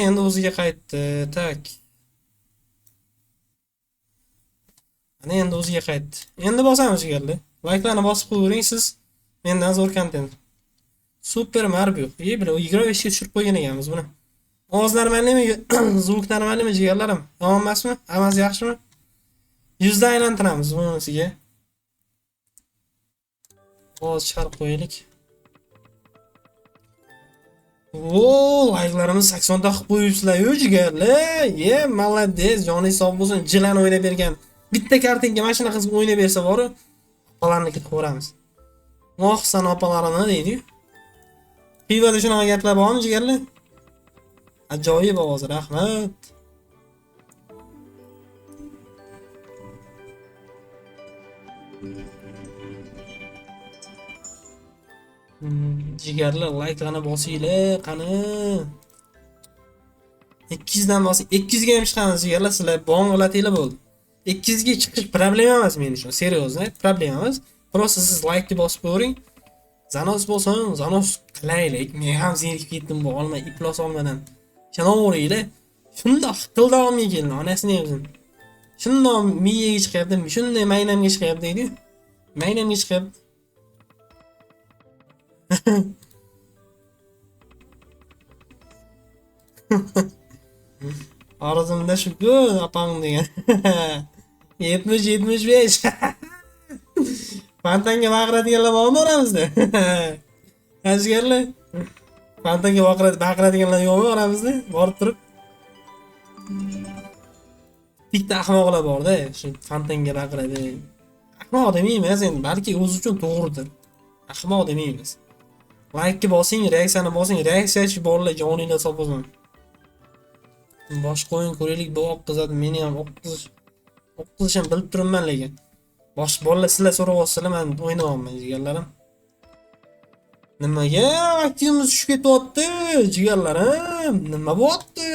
Endi o'ziga qaytdi. Tak. Ana endi o'ziga qaytdi. Endi bosamiz jigarlar. Like'larni bosib qo'ying siz. Mendan zo'r kontent. Super Mario. Bile 25 ga tushirib qo'ygan ekanmiz buni. Ovoz normalmi? Zvuk normalmi jigarlarim? Tamom emasmi? Hammasi yaxshimi? 100 dan aylantiramiz bunisiga. Ovoz chiqarib qo'yaylik. Like'larimiz 80 ta qilib qo'yibsizlar-yu jigarlar. Молодец, joningiz sog' bo'lsin. Jilan o'ynab bergan. Bitta kartinga mana shunaqa qilib o'ynab bersa bor-ku, opalarnikini ko'ramiz. Sen opalarini deydi-yu. Pivoda shunaqa gaplar bormi jigarlar? Ajoyib ovoz, rahmat. Jigarlar like'larni bosinglar, qani. 200 dan bosing. 200 ga ham chiqamiz jigarlar, sizlar bong'latinglar bo'ldi. 200 ga chiqish problema emas men uchun, seriozno, problema emas. Просто siz like bosib ko'ring. Zanos bo'lsin, zanos qilaylik. Men ham zerikib ketdim bu olmay, iplos olmadan. Ishanaveringlar. Shunda qilda olmay keldi, onasini o'zim. Shundoq miyaga chiqyapti, shunday maynamga chiqyapti deydi. Maynamga chiqyapti. Arzimda shu-ku, opam degan. 70-75. Fantanga baqiradiganlar bormi oramizda? Ajgarlar. Fantanga baqiradiganlar yo'qmi oramizda? Borib turib. Bitta ahmoqlar bor-da, shu fantanga baqiradi. Ahmoq demaymiz endi, balki o'zi uchun to'g'ridir. Ahmoq demaymiz. Like bosing, reaksiyani bosing, reaksiyachi borlar joninglar sog' bo'lsin. Boshqa o'yin ko'raylik, bu oqqizadi, meni ham oqqizishim bilib turibman lekin. Bosh bolalar sizlar so'rayapsizlar, men o'ynayapman jigarlarim. Nimaga aktivimiz tushib ketyapti, jigarlarim? Nima bo'pti?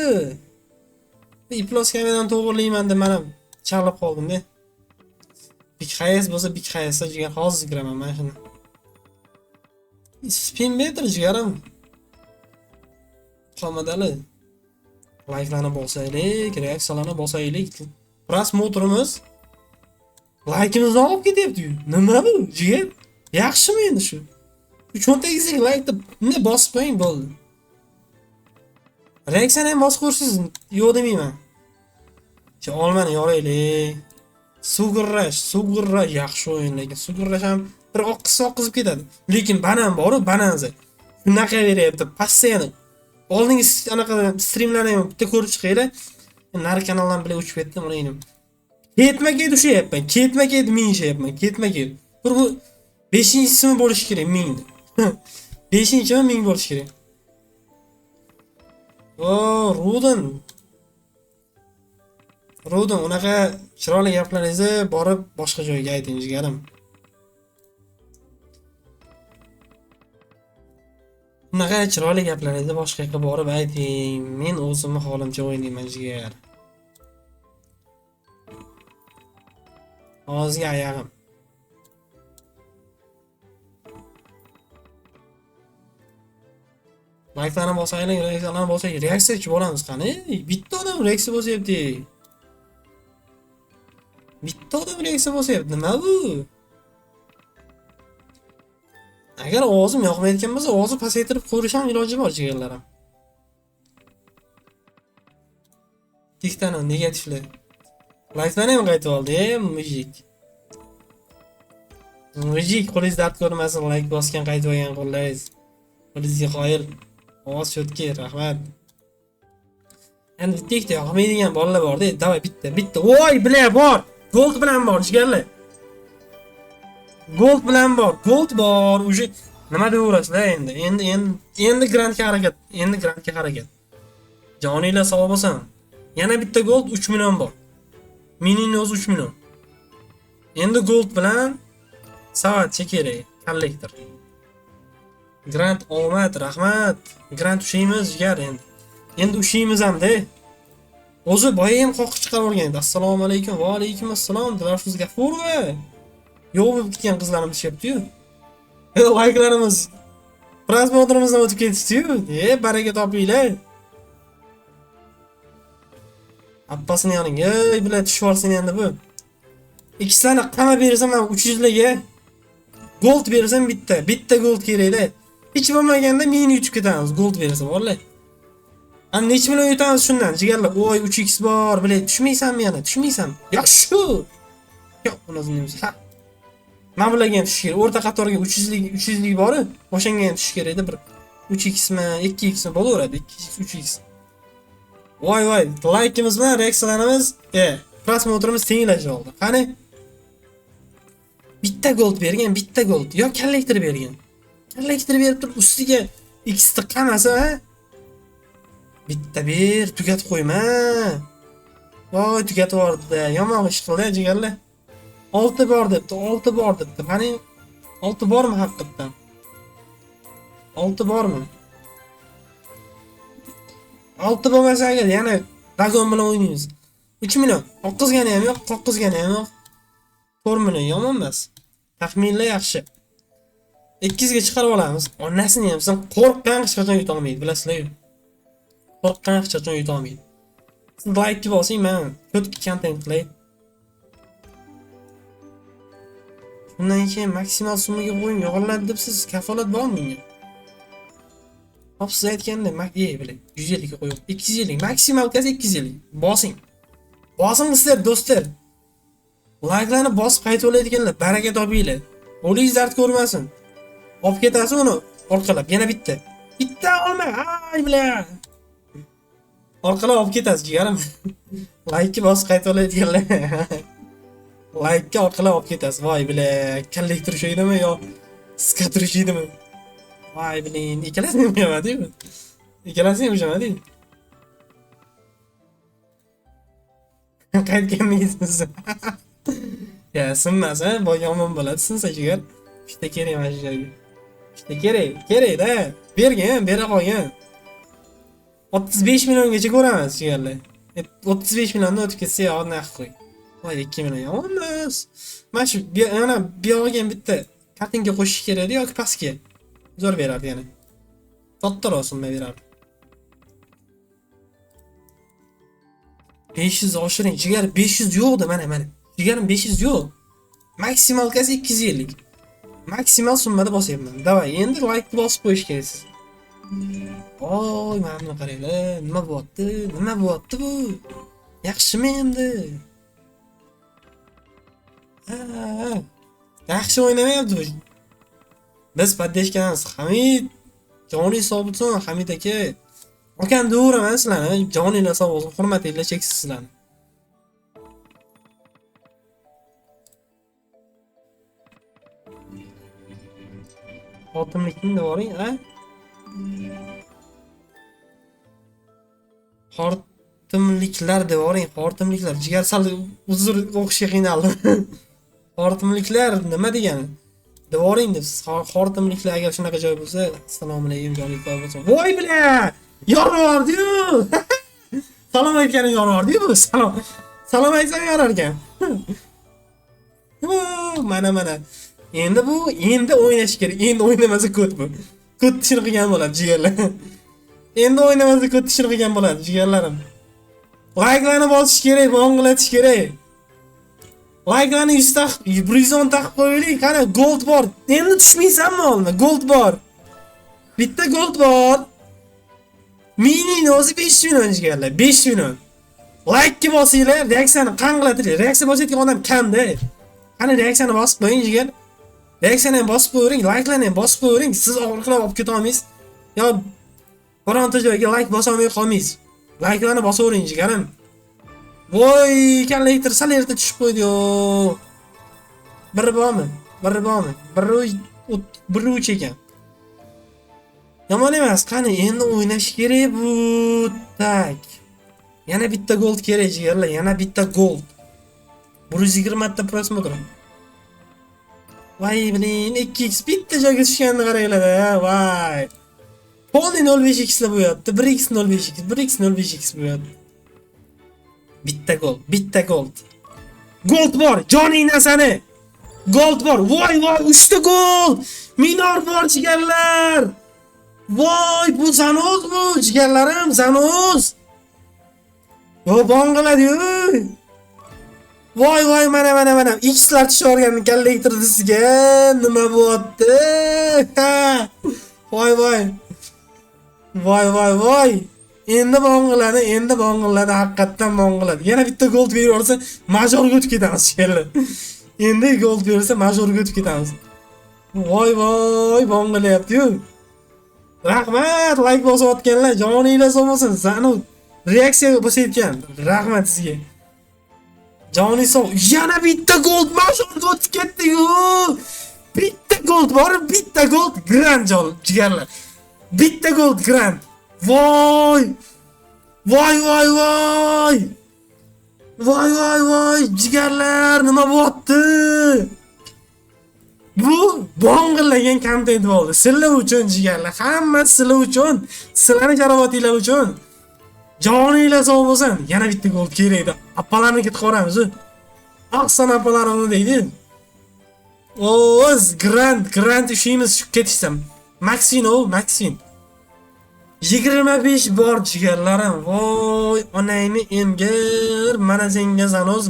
Iplos kameradan to'g'rilayman deb mana chalib qoldim-da. Big Hayes bo'lsa Big Hayesda jigar hozir kiraman mana shuni. Spin meter jigarim. Qomadali. Like'larni bosaylik, reaksiyalarni bosaylik. Prosmotrimiz like'imizni olib ketyapti-yu. Nima bu? Jigar. Yaxshimi endi shu? 318 like deb nima bosib qo'ying bo'ldi. Reaksiyani ham bosib ko'rsiz, yo'q demayman. Olmani yoraylik. Sug'urlash yaxshi o'yin lekin sug'urlash ham bir oqqizib ketadi. Lekin banan bor-ku, bananza. Shunaqa beryapti, passiyani. Oldingi anaqa streamlarni ham bitta ko'rib chiqaylar. Nari kanaldan bilan o'chib ketdim, uni enim. Ketma-ket ushayapman, ketma-ket mingishyapman, ketma-ket. Bu 5-simi bo'lishi kerak ming. 5-mi ming bo'lishi kerak. Rudin, unaqa chiroyli gaplaringizni borib boshqa joyga ayting jigarim. Unaqa chiroyli gaplaringizni boshqa yoqqa borib ayting. Men o'zimni holimcha o'ynayman jigar. Og'izga oyog'im. Like'larni bosaylik, reaksiyalarni bosaylik. Reaksiyachi bo'lamiz qani? Bitta odam reaksiya bosyapti. Bitta odam reaksiya bosyapti. Nima bu? Agar ovozim yoqmayotgan bo'lsa, ovozni pasaytirib qo'yish ham iloji bor jigarlarim. Diktani negativlar. Like'larni ham qaytib oldi, mujik. Mujik, qo'lingiz dard ko'rmasin, like bosgan qaytib olgan qo'llaringiz. Qo'lingizga qoyil. Ovoz chotki, rahmat. Endi bitta yoqmaydigan bolalar bor-da, davay bitta. Voy, bilan bor. Gold bilan bor, jigarlar. Gold bilan bor. Gold bor. Uje nima deyverasizlar endi? Endi grandga harakat. Joninglar sog' bo'lsin. Yana bitta gold 3 million bor. Minining o'zi 3 million. Endi gold bilan savatcha kerak, kollektor. Grant omad, rahmat. Grant ushaymiz jigar endi. Endi ushaymiz ham-da. O'zi boya ham qo'qiq chiqarib olgan edi. Assalomu alaykum, va alaykum assalom. Dilafruz G'afurova. Yo'q bo'lib ketgan qizlarimiz deyapti-yu. Like'larimiz prosmotrimizni o'tib ketdi-yu. Baraka topinglar. Appasini yoniga, ey bilan tushib olsin endi bu. İkisini qama bersam ham 300 larga gold bersam bitta gold kerakda. Hech bo'lmaganda meni yutib ketamiz gold bersa, vallahi. Ana necha million yutamiz shundan, jigarlar. Oy 3x bor, bilet tushmaysanmi yana? Tushmaysanmi? Yo'q shu. Yo'q, buni o'zimiz. Ha. Men bularga ham tush kerak. O'rta qatorga 300lik bor, o'shanga ham tush kerakda bir 3x mi, 2x mi bo'laveradi, 2x, 3x. Voy, likeimiz bilan reaksiyalarimiz, prosmotrimiz tenglashib oldi. Qani? Bitta gold bergan, bitta gold. Yo kollektor bergan. Kollektor berib turib ustiga x qamasa, ha? Bitta ber, tugatib qo'yma. Voy, tugatib yubordi. Yomon ish qildi, jigarlar. 6 bor debdi, 6 bor debdi. Qani 6 bormi haqiqatan? 6 bormi? 6 bo'lmasa agar yana Dragon bilan o'ynaymiz. 3 million. Qoqqizgani ham yo'q, qoqqizgani ham yo'q. 4 million yomon emas. Taxminlar yaxshi. 2 ga chiqarib olamiz. Onasini ham sen qo'rqqan hech qachon yuta olmaydi, bilasizlar-ku. Qo'rqqan hech qachon yuta olmaydi. Siz like bosing, men ko'p content qilay. Bundan keyin maksimal summaga qo'ying, yog'iladi deb siz kafolat bormi bunga? Hop siz aytganda, bilan 150 ga qo'ying. 250, maksimal qaz 250. Bosing. Bosing sizlar do'stlar. Like'larni bosib qaytib oladiganlar, baraka topinglar. O'zingiz dard ko'rmasin. Olib ketasiz uni orqalab, yana bitta. Bitta olma, ay bilan. Orqalab olib ketasiz, jigarim. Like bosib qaytib oladiganlar. Like ga orqalab olib ketasiz. Voy bilan, kollektor shoydimi yo skater shoydimi? Voy bilan, ikkalasini ham yemadi-ku. Ikkalasini ham yemadi. Qaytganingiz. Ya sinmas, bu yomon bo'ladi, sinsa jigar. İşte kerak mana shu joyga. İşte kerak-da. Bergan, bera qolgan. 35 milliongacha ko'ramiz jigarlar. 35 millionni o'tib ketsa, yo'q, naq qo'y. Voy 2 million yomon emas. Mana shu yana bu olgan bitta kartinga qo'shish kerak-da yoki pastga. Zo'r beradi yana. Kattaroq summa beradi. 500 oshiring, jigar 500 yo'qdi mana. Jigarim 500 yo'q. Maksimal qaz 250. Maksimal summada bosyapman. Davay, endi like bosib qo'yish keraksiz. Voy, mana buni qaranglar. Nima bo'lyapti? Nima bo'lyapti bu? Yaxshimi endi? Yaxshi o'ynamayapti bu. Biz paddeshkamiz. Hamid, joniy sobitson, Hamid aka. Akam deyveraman sizlarni, joninglar sog' bo'lsin, hurmatinglar cheksiz sizlarni. Xotimlikni devoring, a? Xotimliklar devoring, xotimliklar. Jigar sal uzr o'qishga qiynaldim. Xotimliklar nima degani? Devoring debsiz. Xotimliklar agar shunaqa joy bo'lsa, assalomu alaykum jonliklar bo'lsin. Voy bilan! Yorordi-yu. Salom aytgani yorordi-yu bu. Salom aytsam yorar ekan. Mana. Endi o'ynash kerak. Endi o'ynamasa ko't bu. Ko't tishini qilgan bo'ladi jigarlar. Endi o'ynamasa ko't tishini qilgan bo'ladi jigarlarim. Like'larni bosish kerak, bong'latish kerak. Like'larni 110 taqib qo'yaylik. Qani gold bor. Endi tushmaysanmi olma? Gold bor. Bitta gold bor. Mini o'zi 5 million jigarlar, 5 million. Like bosinglar, reaksiyani qanqilatiringlar. Reaksiya bosayotgan odam kamda. Qani reaksiyani bosib qo'ying jigar. Reaksiyani ham bosib qo'ying, like'larni ham bosib qo'ying. Siz orqalab olib keta olmaysiz. Yo bironta joyga like bosa olmay qolmaysiz. Like'larni bosavering jigarim. Voy, kollektor sal erta tushib qo'ydi-yu. Biri bormi? Biri uch ekan. Yomon emas, qani endi o'ynash kerak bu. Tak. Yana bitta gold kerak jigarlar, yana bitta gold. 120 ta prosmotr. Voy bilan 2x bitta joyga tushganini qaranglar, voy. Poli 05x la bo'yapti, 1x 05x, 1x 05x bo'yapti. Bitta gold. Gold bor, joningdan sani. Gold bor. Voy, 3 ta gold. Minor bor jigarlar. Voy, bu Zanoz bu, jigarlarim, Zanoz. Yo bong'iladi-yu. Voy mana. X'lar tushorgan kollektor disiga nima bo'lyapti? Voy. Voy. Endi bong'iladi, haqiqatdan bong'iladi. Yana bitta gold berib olsa, majorga o'tib ketamiz shekilli. Endi gold bersa, majorga o'tib ketamiz. Voy, bong'ilyapti-yu. Rahmat, like bosayotganlar, joninglar sog' bo'lsin. Sani reaksiya bosayotgan. Rahmat sizga. Joning sog'. Yana bitta gold majorga o'tib ketdi-yu. Bitta gold bor, bitta gold grand jigarlar. Bitta gold grand. Voy jigarlar, nima bo'lyapti? Bu bong'illagan kontent bo'ldi. Sizlar uchun jigarlar, hammasi sizlar uchun, sizlarning sharofatinglar uchun. Joninglar sog' bo'lsin. Yana bitta gold kerak edi. Appalarni ketib qolamiz. Aqsan appalarimni deydi. O'z grand ishimiz shu ketishsam. Maxin. 25 bor jigarlarim. Voy, onangni emgir. Mana senga zanoz.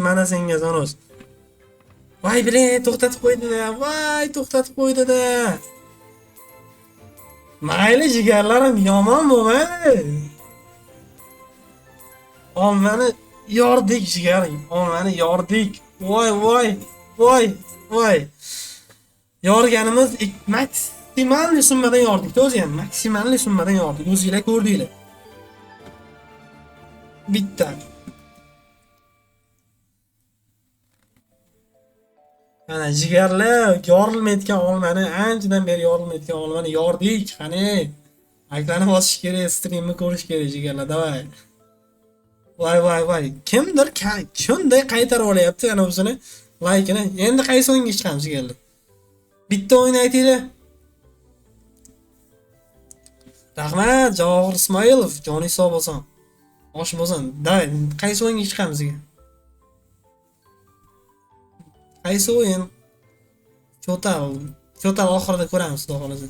Voy, to'xtatib qo'ydi-da. Mayli jigarlarim, yomon bo'lmadi. Ommani yordik jigaring. Voy. Yorganimiz maksimal summadan yordik. O'zi ham maksimal summadan yordik. O'zingizlar ko'rdinglar. Bitta. Mana jigarlar, yorilmayotgan olmani, anchadan beri yorilmayotgan olmani yordik. Qani, like'larni bosish kerak, streamni ko'rish kerak jigarlar, davay. Voy. Kimdir shunday qaytarib olyapti ana o'zini like'ini. Endi qaysi o'yinga chiqamiz jigarlar? Bitta o'yin aytinglar. Rahmat, Javohir Ismoilov, joning sog' bo'lsin. Osh bo'lsin. Davay, qaysi o'yinga chiqamiz sizga? Qaysi o'yin? Total oxirida ko'ramiz, xudo xolasa.